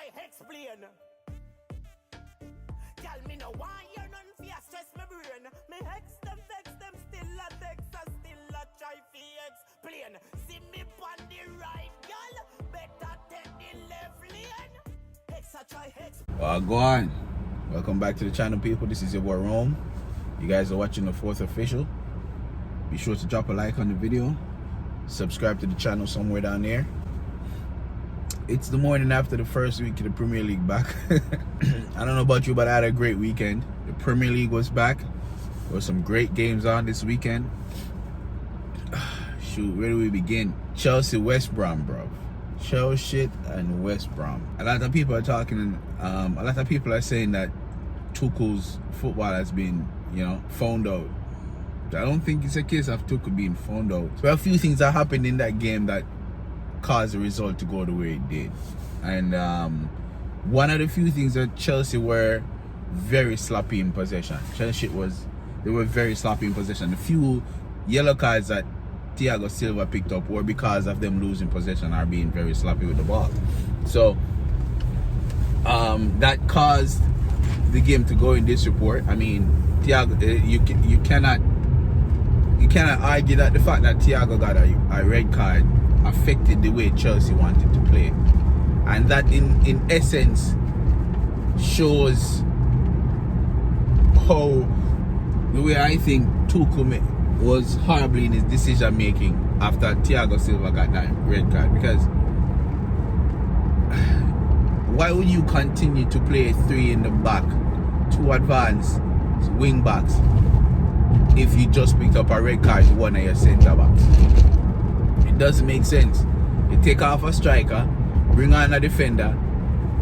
try explain. Tell me no why you're none fear stress my brain. Me hex them still a text and still a try fi explain. See me on the right, girl. Better take the left lane. Hex a try hex. Go on. Welcome back to the channel, people. This is your boy Rome. You guys are watching the 4th official. Be sure to drop a like on the video. Subscribe to the channel somewhere down there. It's the morning after the first week of the Premier League back. I don't know about you, but I had a great weekend. The Premier League was back. There were some great games on this weekend. Shoot, where do we begin? Chelsea, West Brom, bro. Chelsea and West Brom. A lot of people are talking, a lot of people are saying that Tuchel's football has been, found out. I don't think it's a case of Tuchel being found out. So a few things that happened in that game that caused the result to go the way it did. And one of the few things that Chelsea were very sloppy in possession. They were very sloppy in possession. The few yellow cards that Thiago Silva picked up were because of them losing possession or being very sloppy with the ball. So that caused the game to go in this report. I mean, Thiago, you cannot argue that the fact that Thiago got a red card affected the way Chelsea wanted to play, and that in essence shows how the way I think Tuchel was horrible in his decision making after Thiago Silva got that red card. Because why would you continue to play 3 in the back, 2 advanced wing backs, if you just picked up a red card to one of your centre backs? It doesn't make sense. You take off a striker, bring on a defender,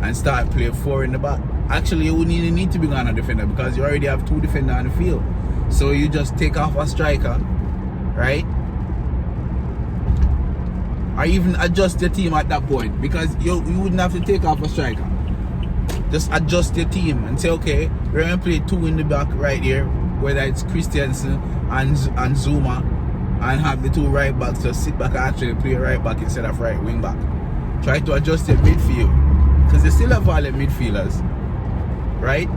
and start playing 4 in the back. Actually, you wouldn't even need to bring on a defender because you already have 2 defenders on the field. So you just take off a striker, right? Or even adjust your team at that point, because you wouldn't have to take off a striker. Just adjust your team and say, okay, we're going to play 2 in the back right here, whether it's Christensen and Zuma, and have the 2 right backs just sit back and actually play right back instead of right wing back. Try to adjust your midfield, because they still have violent midfielders, right?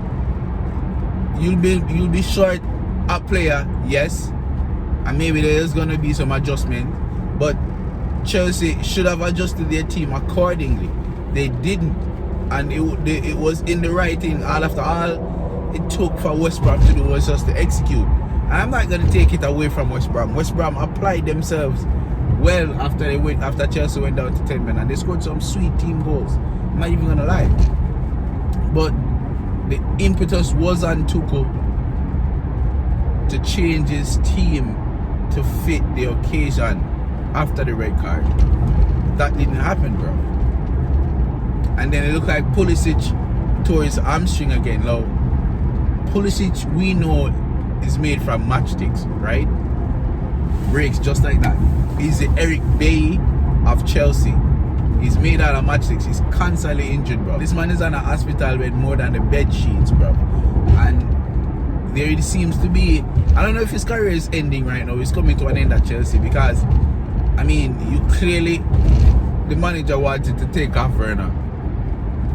You'll be short a player, yes, and maybe there's going to be some adjustment, but Chelsea should have adjusted their team accordingly. They didn't, and it was in the right thing. All after all it took for West Brom to do was just to execute. And I'm not going to take it away from West Brom. West Brom applied themselves well after Chelsea went down to 10 men, and they scored some sweet team goals. I'm not even going to lie. But the impetus was on Tuchel to change his team to fit the occasion after the red card. That didn't happen, bro. And then it looked like Pulisic tore his hamstring again. Now, Pulisic, we know, is made from matchsticks, right? Breaks just like that. He's the Eric Bailly of Chelsea. He's made out of matchsticks. He's constantly injured, bro. This man is in a hospital with more than the bed sheets, bro. And there seems to be, I don't know if his career is ending right now. He's coming to an end at Chelsea, because, I mean, the manager wanted to take off Werner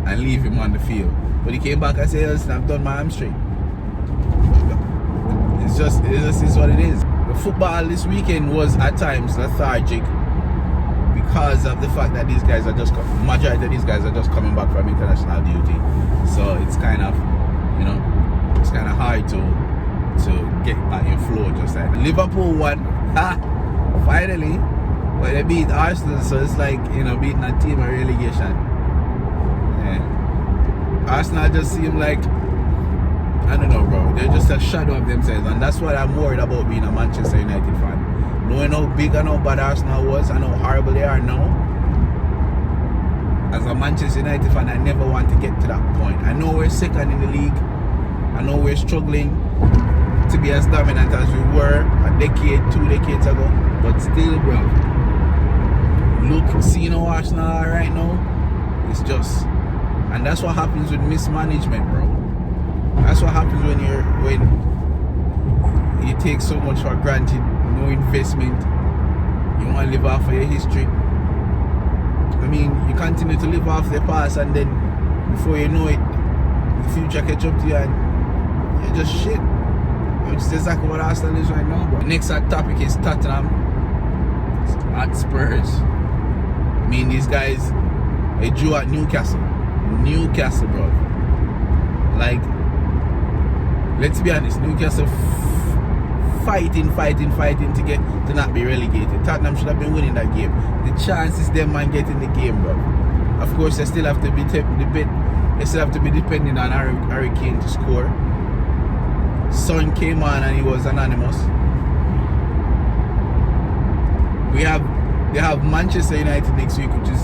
and leave him on the field, but he came back and said, listen, I've done my hamstring. It's just what it is. The football this weekend was at times lethargic because of the fact that these guys are majority of these guys are just coming back from international duty. So it's kind of, it's kind of hard to get back in flow just like that. Liverpool won, finally, but they beat Arsenal, so it's like, beating a team of relegation. Yeah. Arsenal just seem like, I don't know, bro, they're just a shadow of themselves, and that's what I'm worried about being a Manchester United fan. Knowing how big and how bad Arsenal was and how horrible they are now, as a Manchester United fan, I never want to get to that point. I know we're second in the league. I know we're struggling to be as dominant as we were a decade, 2 decades ago, but still, bro, look, seeing how Arsenal are right now, it's just, and that's what happens with mismanagement, bro. That's what happens when you take so much for granted, no investment. You want to live off of your history. I mean, you continue to live off the past, and then before you know it, the future catch up to you and you're just shit. Which is exactly what Arsenal is right now, bro. Next hot topic is Tottenham at Spurs. I mean, these guys, they drew at Newcastle. Newcastle, bro. Like, let's be honest, Newcastle fighting to get to not be relegated. Tottenham should have been winning that game. The chances them man getting the game, bro. Of course, they still have to be depending on Harry Kane to score. Son came on and he was anonymous. They have Manchester United next week, which is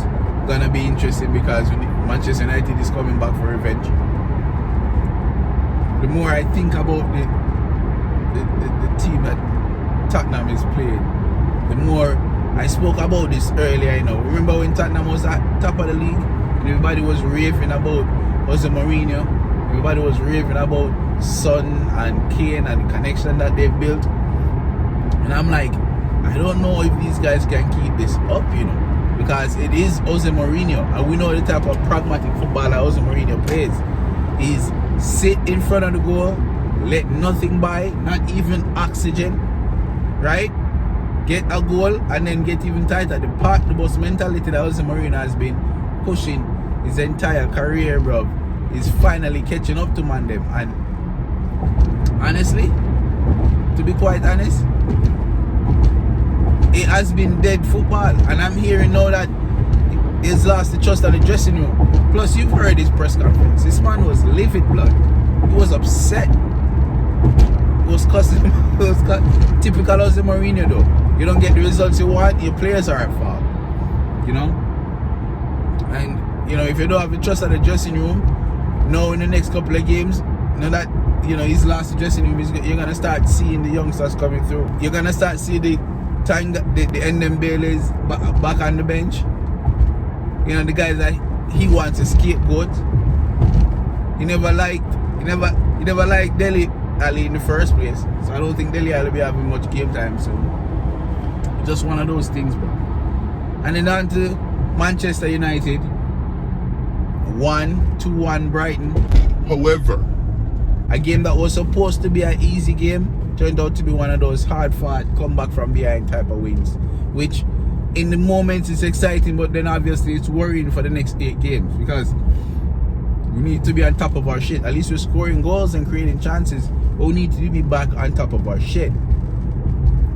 gonna be interesting because Manchester United is coming back for revenge. The more I think about the team that Tottenham is playing, the more I spoke about this earlier. Remember when Tottenham was at top of the league and everybody was raving about Jose Mourinho, everybody was raving about Son and Kane and the connection that they've built, and I'm like, I don't know if these guys can keep this up, because it is Jose Mourinho and we know the type of pragmatic footballer Jose Mourinho plays. He's sit in front of the goal, let nothing by, not even oxygen, right? Get a goal and then get even tighter. The boss mentality that Jose Mourinho has been pushing his entire career, bro, is finally catching up to Mandem. And honestly, to be quite honest, it has been dead football. And I'm hearing now that he's lost the trust of the dressing room. Plus, you've heard his press conference. This man was livid, blood. He was upset. It was cussing. Typical Jose Mourinho, though. You don't get the results you want, your players are at fault. And if you don't have the trust of the dressing room, now in the next couple of games, that he's lost the dressing room, you're gonna start seeing the youngsters coming through. You're gonna start seeing the NM Baileys back on the bench. The guys that he wants a scapegoat. He never liked Dele Ali in the first place, so I don't think Dele Ali will be having much game time soon. Just one of those things, bro. And then on to Manchester United. 2-1 Brighton. However, a game that was supposed to be an easy game turned out to be one of those hard-fought, come back from behind type of wins, which in the moment it's exciting, but then obviously it's worrying for the next 8 games because we need to be on top of our shit. At least we're scoring goals and creating chances, but we need to be back on top of our shit.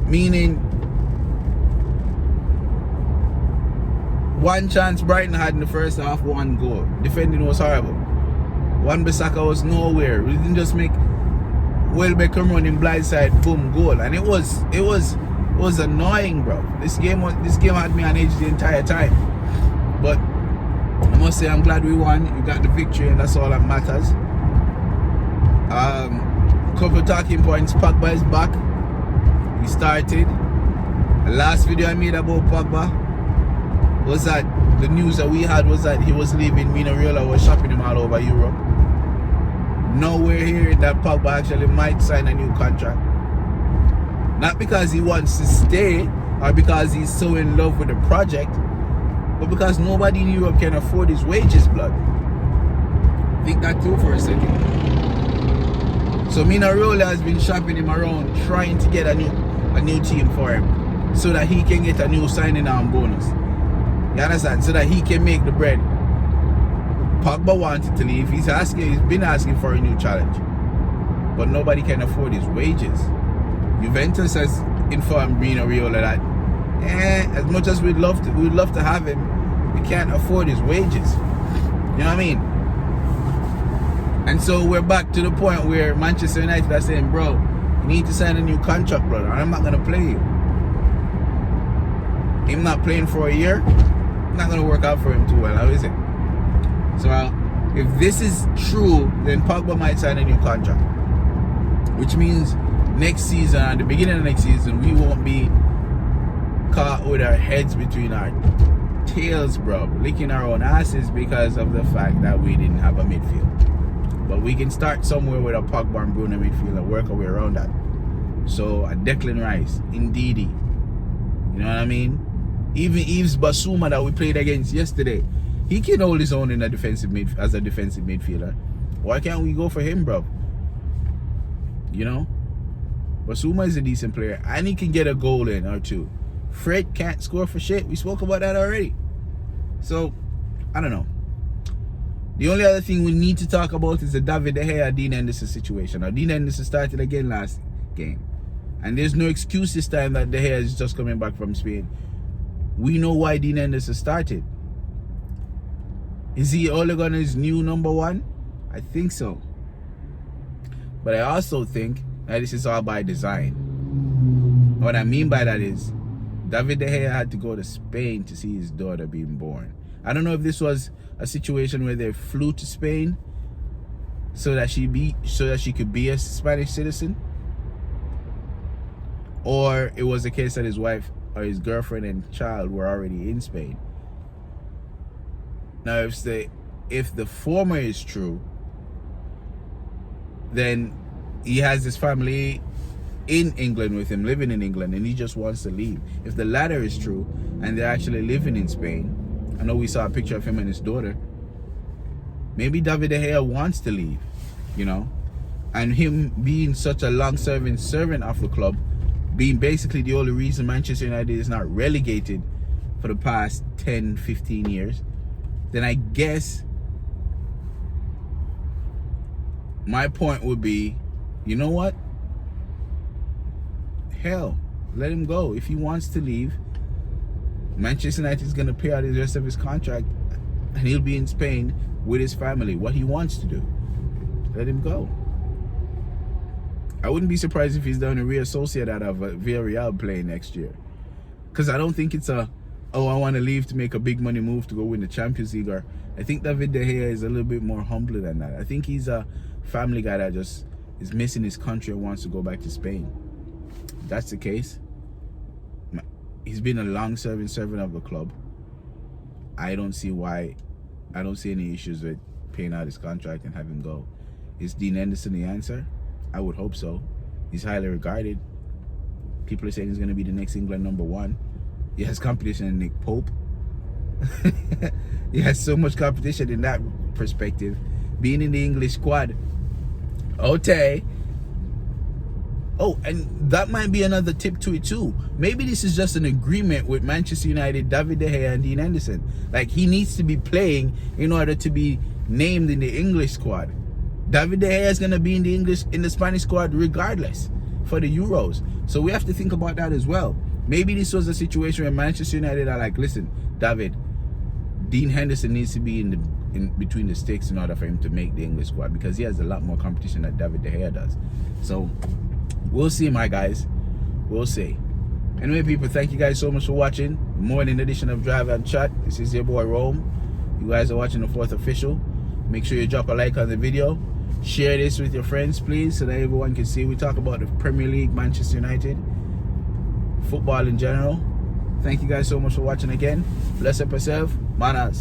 Meaning, one chance Brighton had in the first half, 1 goal. Defending was horrible. Wan-Bissaka was nowhere. We didn't just make Welbeck run in blindside, boom, goal. And it was annoying, bro. This game had me on edge the entire time. But I must say I'm glad we won. We got the victory and that's all that matters. Couple talking points. Pogba is back. He started. The last video I made about Pogba was that the news that we had was that he was leaving. Mino Raiola was shopping him all over Europe. Now we're hearing that Pogba actually might sign a new contract. Not because he wants to stay or because he's so in love with the project, but because nobody in Europe can afford his wages, blood. Think that through for a second. So Mino Raiola has been shopping him around trying to get a new team for him so that he can get a new signing on bonus. You understand? So that he can make the bread. Pogba wanted to leave. He's been asking for a new challenge. But nobody can afford his wages. Juventus has informed Mino Raiola that as much as we'd love to have him, we can't afford his wages. You know what I mean? And so we're back to the point where Manchester United are saying, bro, you need to sign a new contract, brother. I'm not gonna play you. Him not playing for a year, not gonna work out for him too well, how is it? So if this is true, then Pogba might sign a new contract, which means next season, at the beginning of next season, we won't be caught with our heads between our tails, bro, licking our own asses because of the fact that we didn't have a midfield. But we can start somewhere with a Pogba and Bruno midfield and work our way around that. So a Declan Rice, Ndidi, you know what I mean? Even Yves Basuma that we played against yesterday, He can hold his own in a as a defensive midfielder. Why can't we go for him, bro? You know? Basuma is a decent player, and he can get a goal in or two. Fred can't score for shit. We spoke about that already. So, I don't know. The only other thing we need to talk about is the David De Gea, Dean Henderson situation. Now, Dean Henderson started again last game. And there's no excuse this time that De Gea is just coming back from Spain. We know why Dean Henderson started. Is he Ole Gunnar's new number one? I think so. But I also think that this is all by design. What I mean by that is, David De Gea had to go to Spain to see his daughter being born. I don't know if this was a situation where they flew to Spain so that she could be a Spanish citizen, or it was the case that his wife or his girlfriend and child were already in Spain. Now, if the former is true, then he has his family in England with him, living in England, and he just wants to leave. If the latter is true, and they're actually living in Spain, I know we saw a picture of him and his daughter, maybe David De Gea wants to leave, you know? And him being such a long-serving servant of the club, being basically the only reason Manchester United is not relegated for the past 10, 15 years, then I guess my point would be, you know what? Hell, let him go. If he wants to leave, Manchester United is going to pay out the rest of his contract, and he'll be in Spain with his family. What he wants to do, let him go. I wouldn't be surprised if he's down to reassociate out of Villarreal playing next year, because I don't think it's I want to leave to make a big money move to go win the Champions League. Or I think David De Gea is a little bit more humbler than that. I think he's a family guy that just is missing his country and wants to go back to Spain. If that's the case, he's been a long-serving servant of the club. I don't see any issues with paying out his contract and having him go. Is Dean Henderson the answer? I would hope so. He's highly regarded. People are saying he's going to be the next England number one. He has competition in Nick Pope. He has so much competition in that perspective. Being in the English squad. Okay. Oh, and that might be another tip to it too. Maybe this is just an agreement with Manchester United, David De Gea, and Dean Henderson. Like, he needs to be playing in order to be named in the English squad. David De Gea is going to be in the Spanish squad regardless for the Euros. So we have to think about that as well. Maybe this was a situation where Manchester United are like, listen, David, Dean Henderson needs to be in between the sticks in order for him to make the English squad, because he has a lot more competition than David De Gea does. So we'll see, my guys. We'll see. Anyway, people, thank you guys so much for watching. Morning edition of Drive and Chat. This is your boy Rome. You guys are watching the 4th official. Make sure you drop a like on the video. Share this with your friends, please, so that everyone can see. We talk about the Premier League, Manchester United, football in general. Thank you guys so much for watching again. Bless up yourself. Manas.